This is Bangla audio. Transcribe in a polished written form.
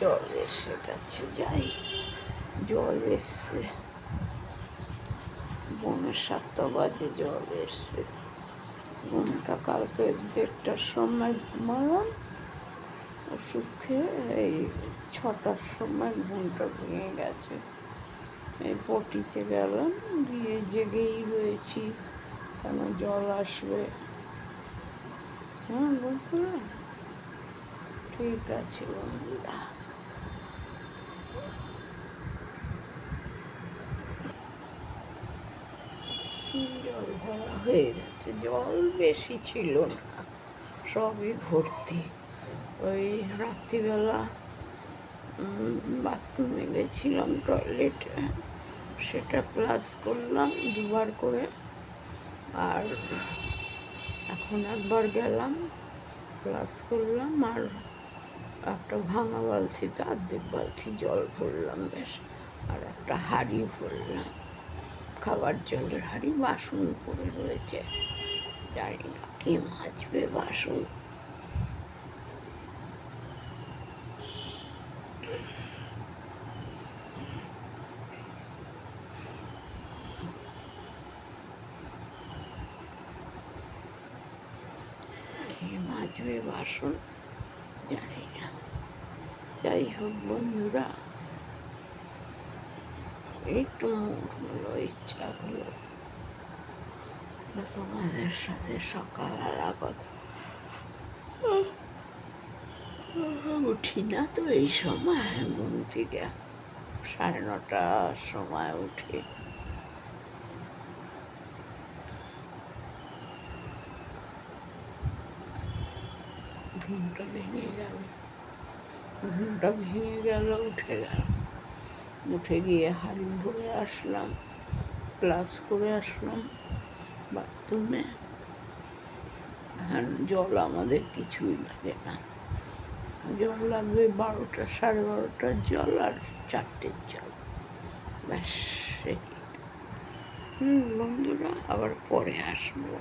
জল এসে গেছে, যাই জল এসছে, 7:30 বাজে জল এসছে। ঘুমটা কালকে 1:30টার সময় ঘুমালাম, ওষুধ খেয়ে এই 6টার সময় ঘুমটা ভেঙে গেছে। এই পটিতে গেলাম, গিয়ে জেগেই রয়েছি কেন জল আসবে। হ্যাঁ বন্ধুরা, ঠিক আছে বন্ধুরা। জল ভরা হয়ে গেছে, জল বেশি ছিল না, সবই ভর্তি। ওই রাত্রিবেলা বাথরুমে গেছিলাম, টয়লেটে, সেটা প্লাস করলাম 2বার করে। আর এখন একবার গেলাম, প্লাস করলাম, আর একটা ভাঙা বালতিতে 1/2 বালতি জল ভরলাম বেশ, আর একটা হাঁড়ি ভরলাম, খাবার জলের হাঁড়ি। বাসন পড়ে রয়েছে, জানি না কে মাজবে বাসন। কে মাজবে বাসন জানি না। যাই হোক বন্ধুরা, একটু মুখ হলো, ইচ্ছা হলো তোমাদের সাথে সকালবেলা কথা। উঠি না তো এই সময় ঘুম থেকে, 9:30টার সময় উঠি। ঘুমটা ভেঙে গেল, উঠে গেল। উঠে গিয়ে হাঁড়ি ভরে আসলাম, প্লাস করে আসলাম বাথরুমে। জল আমাদের কিছুই লাগে না, জল লাগবে 12টা 12:30টার জল আর 4টের জল, ব্যাস। বন্ধুরা, আবার পরে আসবো।